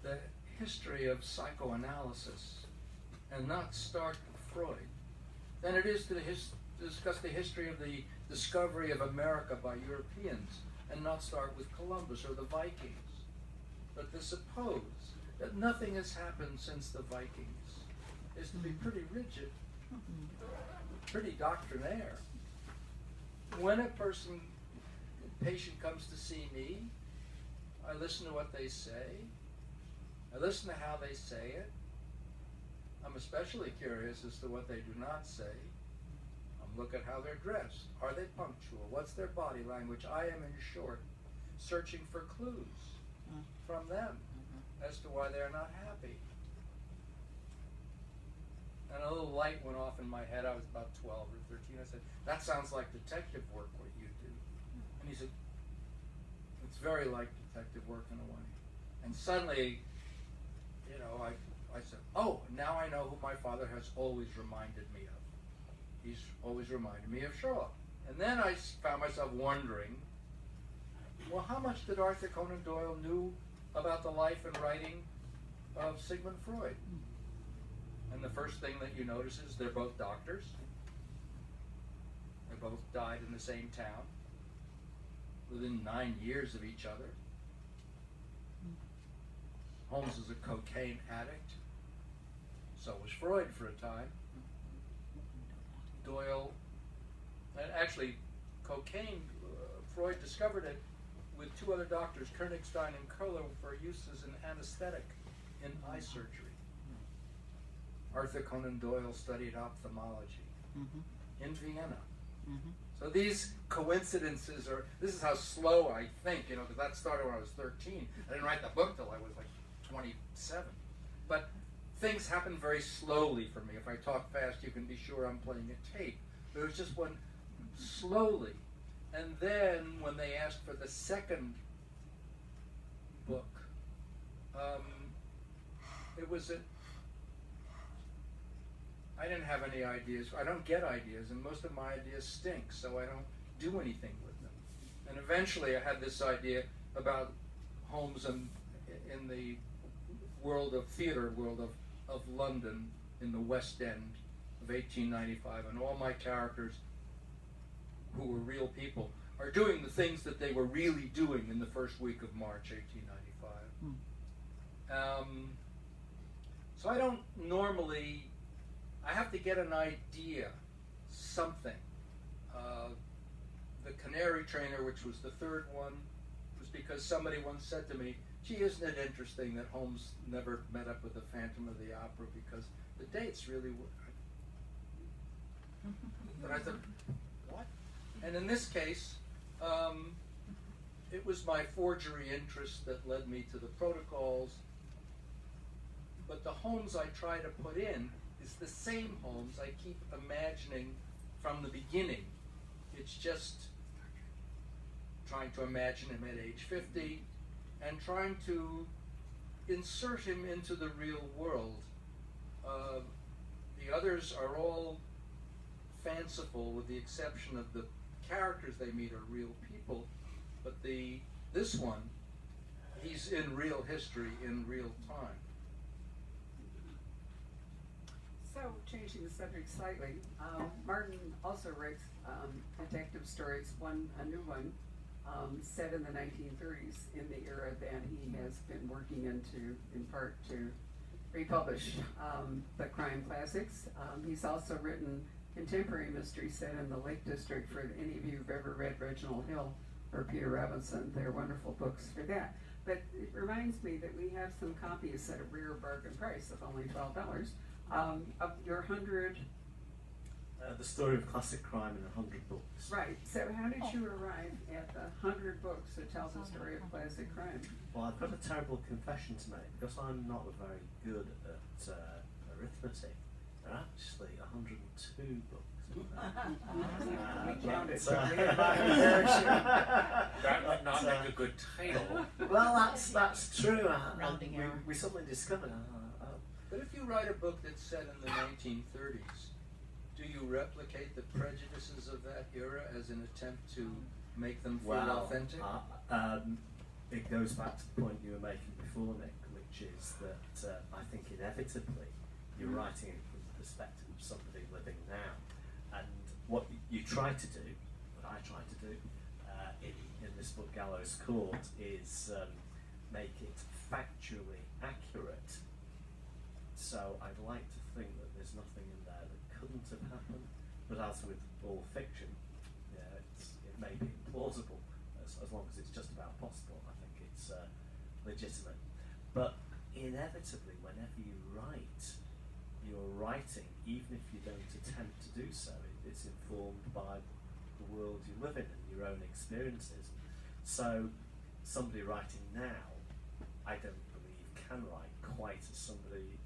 the history of psychoanalysis and not start with Freud than it is to discuss the history of the discovery of America by Europeans and not start with Columbus or the Vikings. But to suppose that nothing has happened since the Vikings is to be pretty rigid, pretty doctrinaire. When a patient comes to see me, I listen to what they say. I listen to how they say it. I'm especially curious as to what they do not say. Look at how they're dressed. Are they punctual? What's their body language? I am, in short, searching for clues from them as to why they're not happy. And a little light went off in my head. I was about 12 or 13. I said, that sounds like detective work, what you do. And he said, it's very like detective work in a way. And suddenly, I said, oh, now I know who my father has always reminded me of. He's always reminded me of Sherlock. And then I found myself wondering, well, how much did Arthur Conan Doyle knew about the life and writing of Sigmund Freud? And the first thing that you notice is they're both doctors. They both died in the same town, within 9 years of each other. Holmes was a cocaine addict. So was Freud for a time. Doyle, and actually, cocaine, Freud discovered it with 2 other doctors, Königstein and Kohler, for use as an anesthetic in eye surgery. Arthur Conan Doyle studied ophthalmology in Vienna. So these coincidences this is how slow I think, because that started when I was 13. I didn't write the book till I was like 27. But things happen very slowly for me. If I talk fast, you can be sure I'm playing a tape. But it was just one slowly. And then when they asked for the second book, I didn't have any ideas. I don't get ideas, and most of my ideas stink, so I don't do anything with them. And eventually I had this idea about Holmes in the theater world of London in the West End of 1895, and all my characters, who were real people, are doing the things that they were really doing in the first week of March 1895. So I don't normally, I have to get an idea, something. The Canary Trainer, which was the third one, was because somebody once said to me, gee, isn't it interesting that Holmes never met up with the Phantom of the Opera because the dates really were. But I thought, what? And in this case, it was my forgery interest that led me to the protocols. But the Holmes I try to put in is the same Holmes I keep imagining from the beginning. It's just trying to imagine him at age 50 and trying to insert him into the real world. The others are all fanciful, with the exception of the characters they meet are real people. But this one, he's in real history in real time. So, changing the subject slightly, Martin also writes detective stories, a new one, set in the 1930s, in the era that he has been working into, in part, to republish the crime classics. He's also written contemporary mystery set in the Lake District. For any of you who've ever read Reginald Hill or Peter Robinson, they're wonderful books for that. But it reminds me that we have some copies at a rare bargain price of only $12 of your 100. The story of classic crime in 100 books. Right. So how did you arrive at the 100 books that tells the story of classic crime? Well, I've got a terrible confession to make because I'm not very good at arithmetic. There are actually 102 books. We counted. but, We admire That would not make a good title. well, that's true. Rounding error. We suddenly discovered. But if you write a book that's set in the 1930s, do you replicate the prejudices of that era as an attempt to make them feel authentic? It goes back to the point you were making before, Nick, which is that I think inevitably you're writing it from the perspective of somebody living now. And what you try to do, what I try to do in this book, Gallows Court, is make it factually accurate. So I'd like to think that there's nothing in there that couldn't have happened, but as with all fiction, it may be implausible as long as it's just about possible. I think it's legitimate. But inevitably, whenever you write, you're writing, even if you don't attempt to do so, it's informed by the world you live in and your own experiences. So somebody writing now, I don't believe can write quite as somebody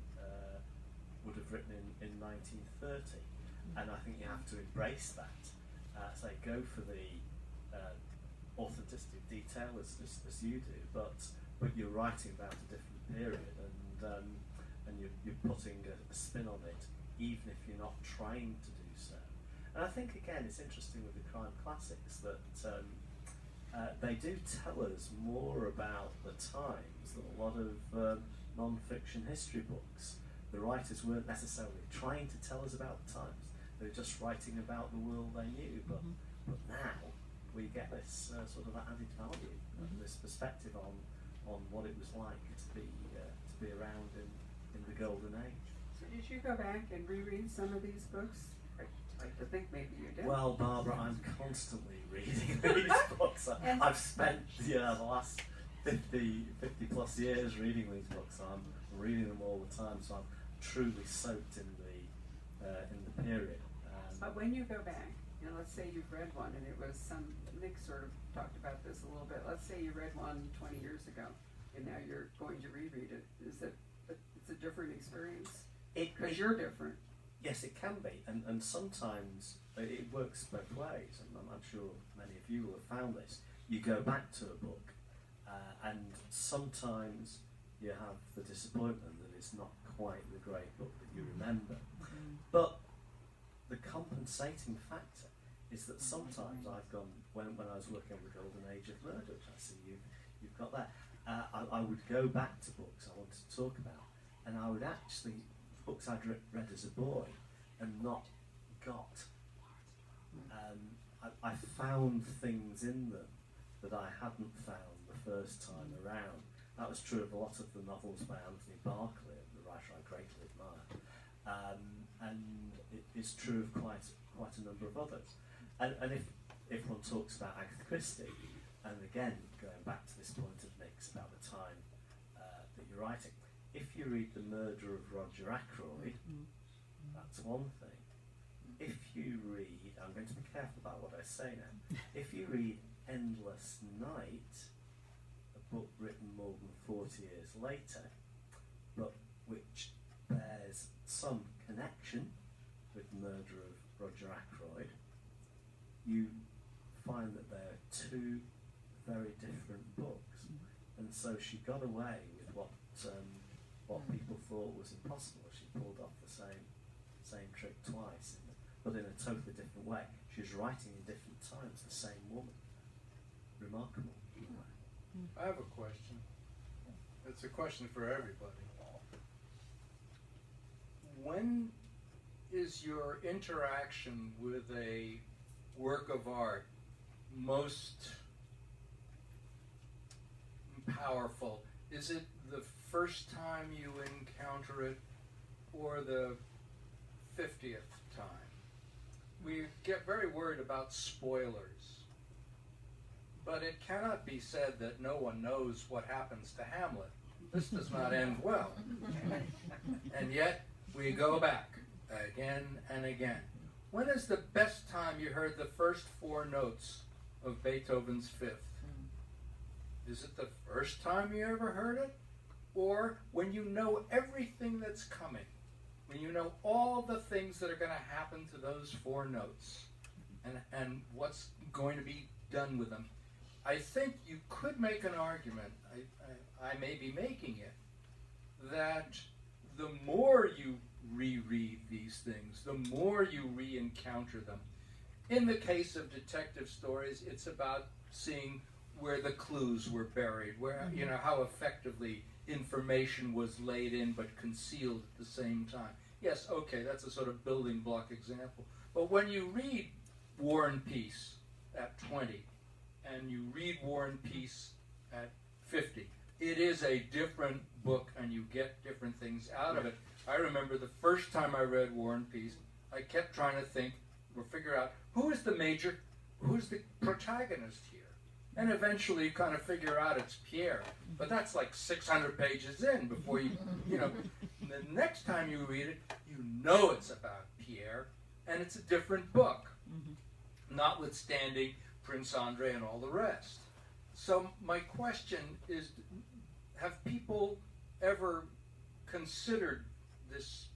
would have written in 1930, and I think you have to embrace that. Say, go for the authenticity of detail as you do, but you're writing about a different period, and you're putting a spin on it, even if you're not trying to do so. And I think again, it's interesting with the crime classics that they do tell us more about the times than a lot of non-fiction history books. The writers weren't necessarily trying to tell us about the times; they were just writing about the world they knew. But now we get this sort of added value, this perspective on what it was like to be around in the golden age. So did you go back and reread some of these books? I'd like to think maybe you did. Well, Barbara, I'm constantly reading these books. I've spent the last 50 plus years reading these books. I'm reading them all the time, so I'm truly soaked in the period. But when you go back, let's say you've read one, and it was Nick sort of talked about this a little bit. Let's say you read one 20 years ago, and now you're going to reread it. It's a different experience? Because you're different. Yes, it can be, and sometimes it works both ways, and I'm sure many of you will have found this. You go back to a book, and sometimes you have the disappointment that it's not quite the great book that you remember. But the compensating factor is that sometimes I've gone, when I was working on the Golden Age of Murder, which I see you've got that, I would go back to books I wanted to talk about, and I would actually, books I'd read as a boy and not got. I found things in them that I hadn't found the first time around. That was true of a lot of the novels by Anthony Berkeley, the writer I greatly admire, and it's true of quite a number of others. And if one talks about Agatha Christie, And again, going back to this point of Nick's about the time that you're writing, if you read The Murder of Roger Ackroyd, that's one thing. If you read, I'm going to be careful about what I say now, if you read Endless Night, a book written more than 40 years later, but which bears some connection with The Murder of Roger Ackroyd, you find that they're two very different books. And so she got away with what people thought was impossible. She pulled off the same trick twice, but in a totally different way. She was writing in different times, the same woman. Remarkable. I have a question. It's a question for everybody. When is your interaction with a work of art most powerful? Is it the first time you encounter it or the 50th time? We get very worried about spoilers, but it cannot be said that no one knows what happens to Hamlet. This does not end well. And yet we go back again and again. When is the best time you heard the first 4 notes of Beethoven's Fifth? Is it the first time you ever heard it? Or when you know everything that's coming? When you know all the things that are going to happen to those 4 notes and what's going to be done with them? I think you could make an argument, I may be making it, that the more you reread these things, the more you re-encounter them. In the case of detective stories, it's about seeing where the clues were buried, where, you know, how effectively information was laid in but concealed at the same time. Yes, okay, that's a sort of building block example. But when you read War and Peace at 20, and you read War and Peace at 50, it is a different book and you get different things out of it. I remember the first time I read War and Peace, I kept trying to think or figure out who is the major, who's the protagonist here. And eventually you kind of figure out it's Pierre. But that's like 600 pages in before you know, the next time you read it, you know it's about Pierre, and it's a different book, notwithstanding Prince Andre and all the rest. So my question is, have people ever considered this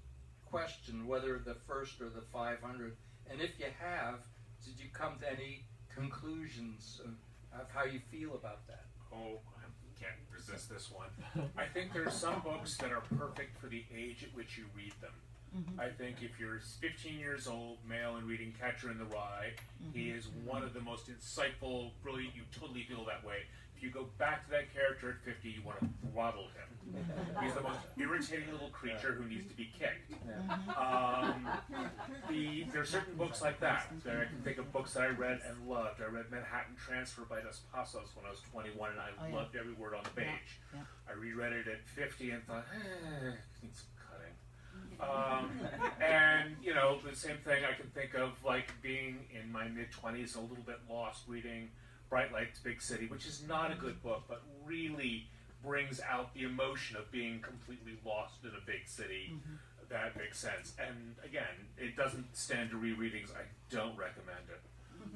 question, whether the first or the 500? And if you have, did you come to any conclusions of how you feel about that? Oh, I can't resist this one. I think there are some books that are perfect for the age at which you read them. I think if you're 15 years old, male, and reading Catcher in the Rye, he is one of the most insightful, brilliant, you totally feel that way. If you go back to that character at 50, you want to throttle him. He's the most irritating little creature who needs to be kicked. There are certain books like that. I can think of books that I read and loved. I read Manhattan Transfer by Dos Passos when I was 21, and I loved every word on the page. I reread it at 50 and thought, needs some cutting. And, you know, the same thing I can think of, like being in my mid-20s, a little bit lost, reading Bright Lights, Big City, which is not a good book, but really brings out the emotion of being completely lost in a big city. That makes sense. And again, it doesn't stand to rereadings. I don't recommend it.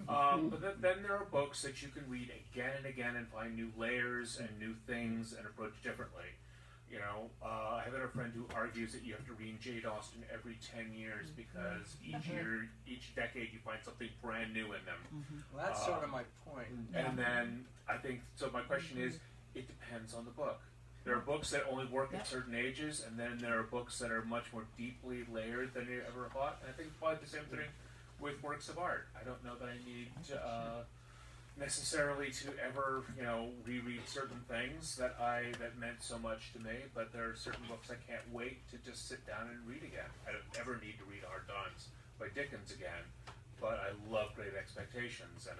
But then there are books that you can read again and again and find new layers and new things and approach differently. You know, I have a friend who argues that you have to read Jade Austen every 10 years because each decade you find something brand new in them. Well, that's sort of my point. And then I think, so my question is, it depends on the book. There are books that only work at certain ages, and then there are books that are much more deeply layered than you ever thought. And I think probably the same thing with works of art. I don't know that I need necessarily to ever, you know, reread certain things that meant so much to me, but there are certain books I can't wait to just sit down and read again. I don't ever need to read Hard Times by Dickens again, but I love Great Expectations, and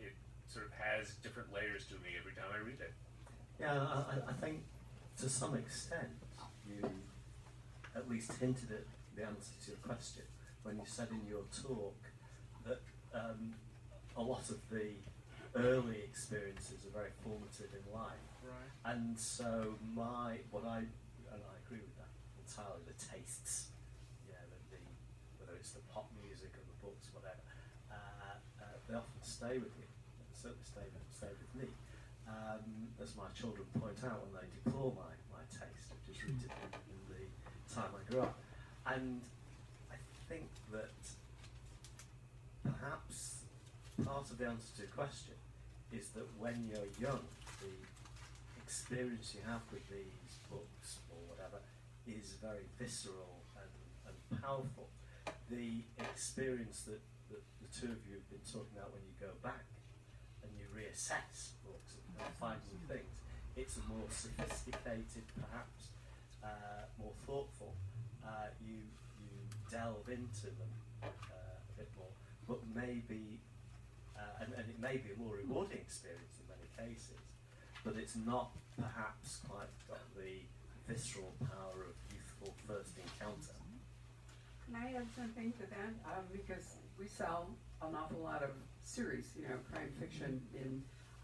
it sort of has different layers to me every time I read it. Yeah, I think to some extent you at least hinted at the answer to your question when you said in your talk that a lot of the early experiences are very formative in life. Right. And so and I agree with that entirely, the tastes, whether it's the pop music or the books, whatever, they often stay with you. They certainly stay with me. As my children point out when they deplore my taste, which is rooted in the time I grew up. And I think that perhaps part of the answer to the question is that when you're young, the experience you have with these books or whatever is very visceral and powerful. The experience that the two of you have been talking about when you go back and you reassess books and find new things, it's a more sophisticated, perhaps more thoughtful. You delve into them a bit more, but maybe and it may be a more rewarding experience in many cases, but it's not perhaps quite got the visceral power of youthful first encounter. Can I add something to that? Because we sell an awful lot of series, crime fiction.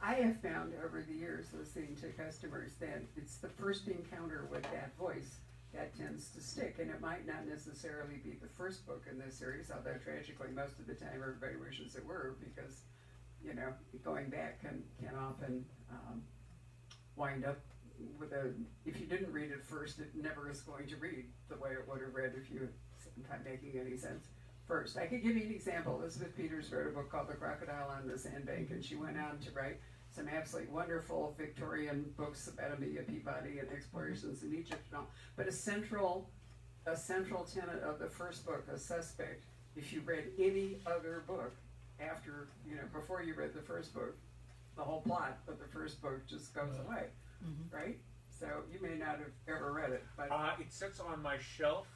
I have found over the years, listening to customers, that it's the first encounter with that voice that tends to stick. And it might not necessarily be the first book in this series, although tragically most of the time everybody wishes it were, because going back can often wind up with if you didn't read it first, it never is going to read the way it would have read if you not making any sense first. I could give you an example. Elizabeth Peters wrote a book called The Crocodile on the Sandbank, and she went on to write some absolutely wonderful Victorian books about Amelia Peabody and explorations in Egypt and all. But a central tenet of the first book, A Suspect, if you read any other book after, before you read the first book, the whole plot of the first book just goes away, right? So you may not have ever read it, but it sits on my shelf,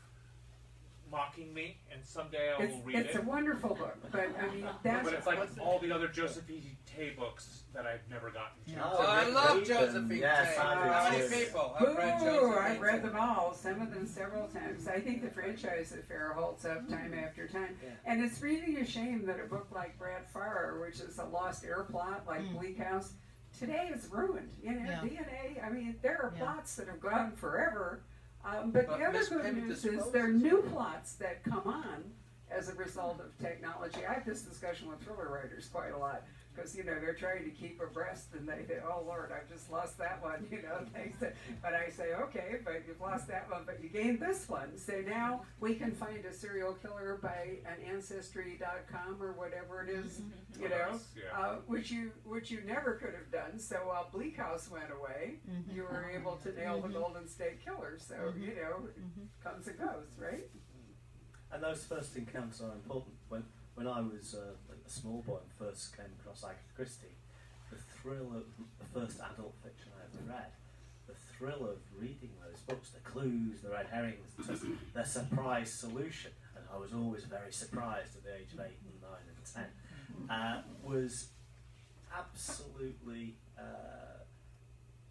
mocking me, and someday I will read it. It's a wonderful book, but I mean, that's... But it's like all the other Josephine Tay books that I've never gotten to. Oh, I love Josephine yes, Tay. I do How many too. people have read Ooh, Josephine I've read Tay? them all, some of them several times. I think the franchise affair holds up time after time. Yeah. And it's really a shame that a book like Brad Farrar, which is a lost air plot like Bleak House, today is ruined. DNA, I mean, there are plots that have gone forever. But the other Miss good Penny news is disposes there are of new it. plots that come on as a result of technology. I have this discussion with thriller writers quite a lot, because they're trying to keep abreast, and they say, "Oh Lord, I've just lost that one." But I say, "Okay, but you've lost that one, but you gained this one. So now we can find a serial killer by an ancestry.com or whatever it is, which you never could have done. So while Bleak House went away, you were able to nail the Golden State Killer. So it comes and goes, right?" And those first encounters are important. When I was a small boy and first came across Agatha Christie, the thrill of the first adult fiction I ever read, the thrill of reading those books, the clues, the red herrings, the surprise solution, and I was always very surprised at the age of 8 and 9 and 10, was absolutely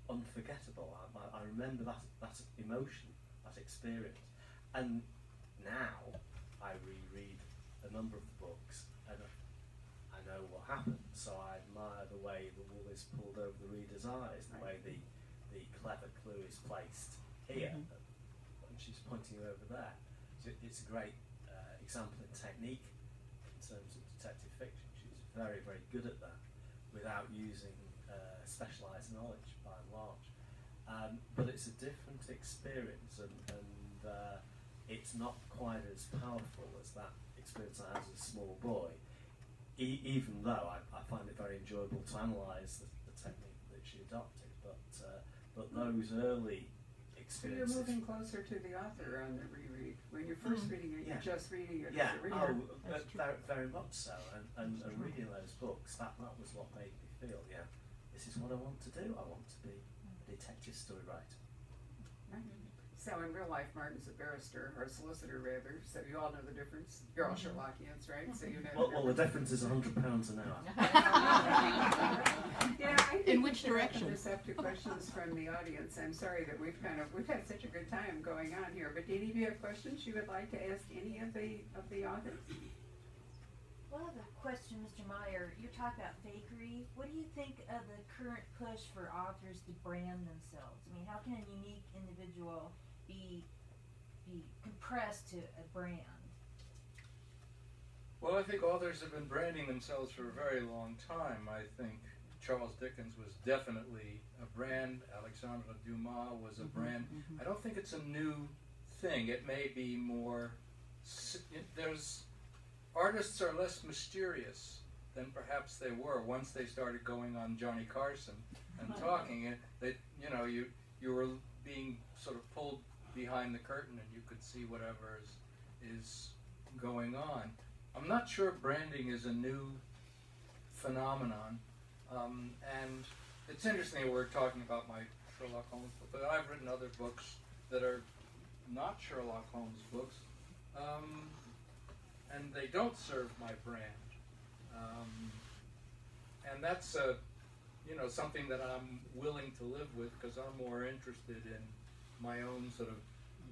unforgettable. I remember that emotion, that experience. And now I reread a number of the books and I know what happened, so I admire the way the wool is pulled over the reader's eyes, the way the clever clue is placed here, and she's pointing you over there. So it's a great example in technique in terms of detective fiction. She's very, very good at that without using specialised knowledge by and large. But it's a different experience, and it's not quite as powerful as that experience I had as a small boy, even though I find it very enjoyable to analyse the technique that she adopted. But those early So experiences... you're moving closer to the author on the reread. When you're first reading it, you're just reading it as a reader. very, very much so. And reading those books, that was what made me feel, this is what I want to do. I want to be a detective story writer. Right. So in real life, Martin's a barrister, or a solicitor rather, so you all know the difference. You're all Sherlockians, right? So you know Well, the difference is £100 an hour. I think In which we should open direction? this up to questions from the audience. I'm sorry that we've had such a good time going on here, but do any of you have questions you would like to ask any of the authors? Well, I have a question, Mr. Meyer. You're talking about fakery. What do you think of the current push for authors to brand themselves? I mean, how can a unique individual be compressed to a brand? Well, I think authors have been branding themselves for a very long time. I think Charles Dickens was definitely a brand. Alexandre Dumas was a brand. I don't think it's a new thing. It may be more. There's artists are less mysterious than perhaps they were once they started going on Johnny Carson and talking. You were being sort of pulled behind the curtain, and you could see whatever is going on. I'm not sure branding is a new phenomenon, and it's interesting we're talking about my Sherlock Holmes book, but I've written other books that are not Sherlock Holmes books, and they don't serve my brand, and that's something that I'm willing to live with, because I'm more interested in my own sort of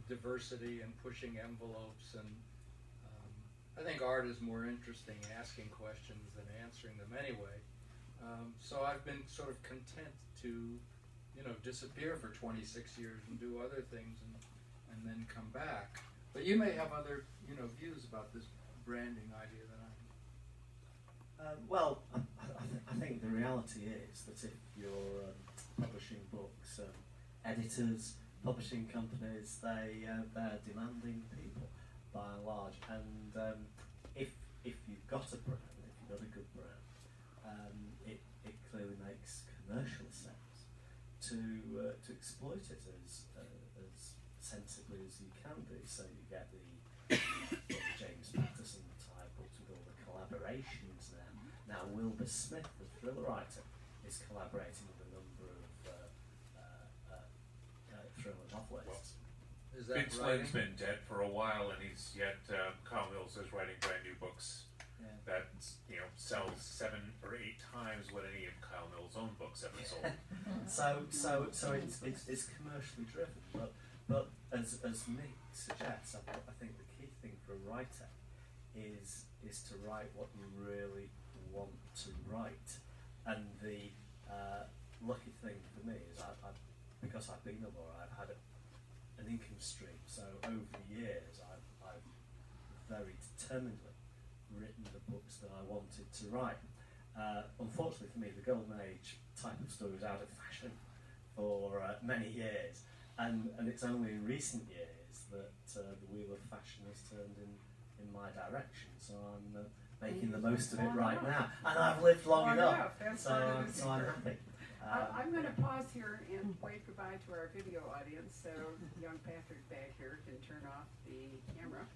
diversity and pushing envelopes, and I think art is more interesting asking questions than answering them anyway. So I've been sort of content to, disappear for 26 years and do other things and then come back. But you may have other, views about this branding idea than I do. Well, I think the reality is that if you're publishing books, editors, publishing companies, they're demanding people by and large, and if you've got a brand, if you've got a good brand, it clearly makes commercial sense to exploit it as sensibly as you can do. So you get the James Patterson type books with all the collaborations now. Now Wilbur Smith, the thriller writer, is collaborating with a number of thriller novelists. Is that Vince right? Lynn's been dead for a while, and he's yet Kyle Mills is writing brand new books that sells 7 or 8 times what any of Kyle Mills' own books ever sold. So it's commercially driven, but as Nick suggests, I think the key thing for a writer is to write what you really want to write. And the lucky thing for me is because I've been a lawyer, I've had an income stream. So over the years, I've very determinedly written the books that I wanted to write. Unfortunately for me, the golden age type of story was out of fashion for many years, and it's only in recent years that the wheel of fashion has turned in my direction. So I'm making the most of it right now, and I've lived long enough. That's So part of the so I'm secret. happy. I'm going to pause here and wave goodbye to our video audience so young Patrick back here can turn off the camera.